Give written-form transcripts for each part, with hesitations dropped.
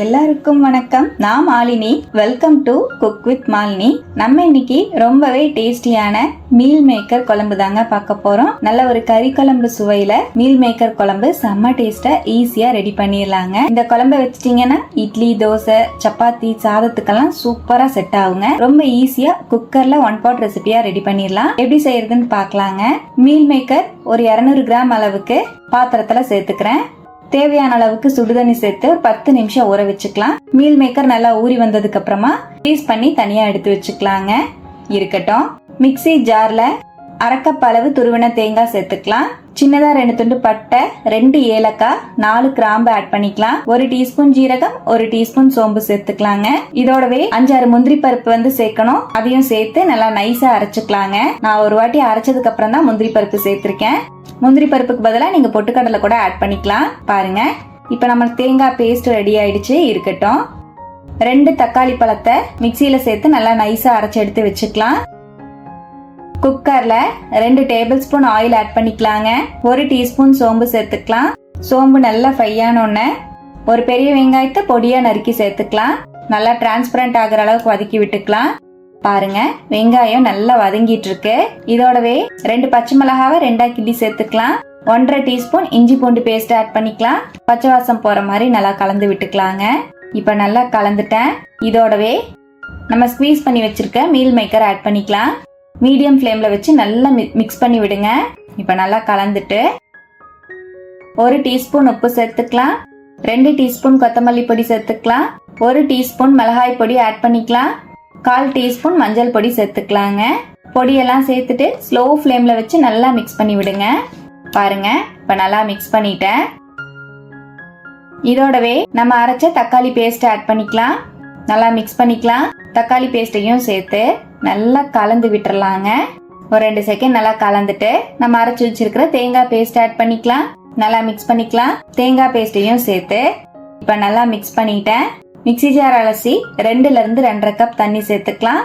எல்லாருக்கும் வணக்கம். நான் Malini. Welcome to cook with Malini. நம்ம இன்னைக்கு ரொம்பவே டேஸ்டியான மீல் மேக்கர் குழம்பு தாங்க பார்க்க போறோம். நல்ல ஒரு கறி குழம்பு சுவையில மீல் மேக்கர் குழம்பு செம்ம டேஸ்டா ஈஸியா ரெடி பண்ணிடலாங்க. இந்த குழம்பை வச்சிட்டீங்கன்னா இட்லி, தோசை, சப்பாத்தி, சாதத்துக்கெல்லாம் சூப்பரா செட் ஆகுங்க. ரொம்ப ஈஸியா குக்கர்ல 1 pot ரெசிபியா ரெடி பண்ணிடலாம். எப்படி செய்யறதுன்னு பார்க்கலாங்க. மீல் மேக்கர் ஒரு 200 கிராம் அளவுக்கு பாத்திரத்துல சேர்த்துக்கிறேன். தேவையான அளவுக்கு சுடுதண்ணி சேர்த்து 10 நிமிஷம் ஊற வச்சுக்கலாம். மீல் மேக்கர் நல்லா ஊறி வந்ததுக்கு அப்புறமா பீஸ் பண்ணி தனியா எடுத்து வச்சுக்கலாங்க. இருக்கட்டும். மிக்ஸி ஜார்ல 1/2 கப் அளவு துருவின தேங்காய் சேர்த்துக்கலாம். சின்னதா 2 துண்டு பட்டை, 2 ஏலக்காய், 4 கிராம்பு ஆட் பண்ணிக்கலாம். 1 டீஸ்பூன் ஜீரகம், 1 டீஸ்பூன் சோம்பு சேர்த்துக்கலாங்க. இதோடவே 5-6 முந்திரி பருப்பு சேர்க்கணும். அதையும் சேர்த்து நல்லா நைஸா அரைச்சுக்கலாங்க. நான் ஒரு வாட்டி அரைச்சதுக்கு அப்புறம் தான் முந்திரி பருப்பு சேர்த்திருக்கேன். முந்திரி பருப்புக்கு பதிலாக நீங்க பொட்டுக்கடலை கூட ஆட் பண்ணிக்கலாம். பாருங்க, இப்ப நம்ம தேங்காய் பேஸ்ட் ரெடி ஆயிடுச்சு. இருக்கட்டும். 2 தக்காளி பழத்தை மிக்சியில சேர்த்து நல்லா நைஸா அரைச்சு எடுத்து வச்சுக்கலாம். குக்கர்ல 2 டேபிள் ஸ்பூன் ஆயில் ஆட் பண்ணிக்கலாங்க. 1 டீஸ்பூன் சோம்பு சேர்த்துக்கலாம். சோம்பு நல்லா ஃப்ரை ஆனோடனே ஒரு பெரிய வெங்காயத்தை பொடியா நறுக்கி சேர்த்துக்கலாம். நல்லா டிரான்ஸ்பரண்ட் ஆகிற அளவுக்கு வதக்கி விட்டுக்கலாம். பாருங்க, வெங்காயம் நல்லா வதங்கிட்டு இருக்கு. இதோடவே 2 பச்சை மிளகாவை 2ஆ கிள்ளி சேர்த்துக்கலாம். 1/2 டீஸ்பூன் இஞ்சி பூண்டு பேஸ்ட் ஆட் பண்ணிக்கலாம். பச்சை வாசம் போற மாதிரி நல்லா கலந்து விட்டுக்கலாங்க. இப்ப நல்லா கலந்துட்டேன். இதோடவே நம்ம ஸ்குவீஸ் பண்ணி வச்சிருக்க மீல் மேக்கர் ஆட் பண்ணிக்கலாம். மீடியம் ஃப்ளேம்ல வச்சு நல்லா மிக்ஸ் பண்ணி விடுங்க. இப்ப நல்லா கலந்துட்டு 1 டீஸ்பூன் உப்பு சேர்த்துக்கலாம். 2 டீஸ்பூன் கொத்தமல்லி பொடி சேர்த்துக்கலாம். 1 டீஸ்பூன் மிளகாய் பொடி ஆட் பண்ணிக்கலாம். 1/4 டீஸ்பூன் மஞ்சள் பொடி சேர்த்துக்கலாங்க. பொடியெல்லாம் சேர்த்துட்டு ஸ்லோ ஃப்ளேம்ல வச்சு நல்லா மிக்ஸ் பண்ணி விடுங்க. பாருங்க, இப்ப நல்லா மிக்ஸ் பண்ணிட்டேன். இதோடவே நம்ம அரைச்ச தக்காளி பேஸ்ட் ஆட் பண்ணிக்கலாம். நல்லா மிக்ஸ் பண்ணிக்கலாம். தக்காளி பேஸ்டையும் சேர்த்து நல்லா கலந்து விட்டுறலாங்க. ஒரு 2 செகண்ட் நல்லா கலந்துட்டு நம்ம அரைச்சு வச்சிருக்கிற தேங்காய் பேஸ்ட் ஆட் பண்ணிக்கலாம். நல்லா மிக்ஸ் பண்ணிக்கலாம். தேங்காய் பேஸ்டையும் சேர்த்து இப்ப நல்லா மிக்ஸ் பண்ணிட்டேன். மிக்ஸி ஜார் அலசி 2ல இருந்து 2.5 கப் தண்ணி சேர்த்துக்கலாம்.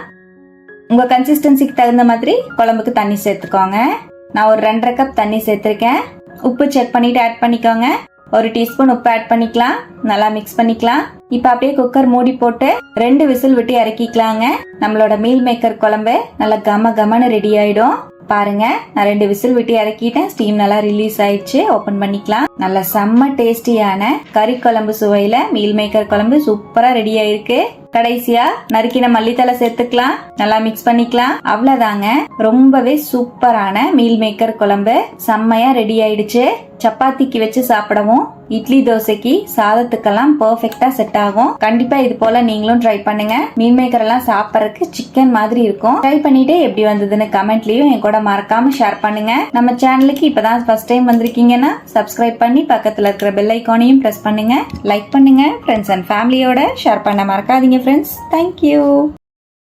உங்க கன்சிஸ்டன்சிக்கு தகுந்த மாதிரி குழம்புக்கு தண்ணி சேர்த்துக்கோங்க. நான் ஒரு 2.5 கப் தண்ணி சேர்த்திருக்கேன். உப்பு செக் பண்ணிட்டு ஆட் பண்ணிக்கோங்க. 1 டீஸ்பூன் உப்பு ஆட் பண்ணிக்கலாம். நல்லா மிக்ஸ் பண்ணிக்கலாம். இப்ப அப்படியே குக்கர் மூடி போட்டு 2 விசில் விட்டு இறக்கிக்கலாங்க. நம்மளோட மீல் மேக்கர் குழம்பு நல்லா கமன்னு ரெடி ஆயிடும். பாருங்க, நான் 2 விசில் விட்டு இறக்கிட்டேன். ஸ்டீம் நல்லா ரிலீஸ் ஆயிடுச்சு. ஓபன் பண்ணிக்கலாம். நல்ல செம்ம டேஸ்டியான கறி குழம்பு சுவையில மீல் மேக்கர் குழம்பு சூப்பரா ரெடி ஆயிருக்கு. கடைசியா நறுக்கின மல்லித்தலை சேர்த்துக்கலாம். நல்லா மிக்ஸ் பண்ணிக்கலாம். அவ்வளவுதாங்க, ரொம்பவே சூப்பரான மீல் மேக்கர் குழம்பு செம்மையா ரெடி ஆயிடுச்சு. சப்பாத்திக்கு வச்சு சாப்பிடவும், இட்லி, தோசைக்கு, சாதத்துக்கெல்லாம் பெர்ஃபெக்ட்டா செட் ஆகும். கண்டிப்பா இது போல நீங்களும் ட்ரை பண்ணுங்க. மீல் மேக்கர் எல்லாம் சாப்பிடறதுக்கு சிக்கன் மாதிரி இருக்கும். ட்ரை பண்ணிட்டு எப்படி வந்ததுன்னு கமெண்ட்லயும் என் கூட மறக்காம ஷேர் பண்ணுங்க. நம்ம சேனலுக்கு இப்பதான் ஃபர்ஸ்ட் டைம் வந்திருக்கீங்கன்னா சப்ஸ்கிரைப் பண்ணி பக்கத்துல இருக்கிற பெல் ஐகானையும் பிரஸ் பண்ணுங்க. லைக் பண்ணுங்க. ஃப்ரெண்ட்ஸ் அண்ட் ஃபேமிலியோட ஷேர் பண்ண மறக்காதீங்க ஃப்ரெண்ட்ஸ். தேங்க்யூ.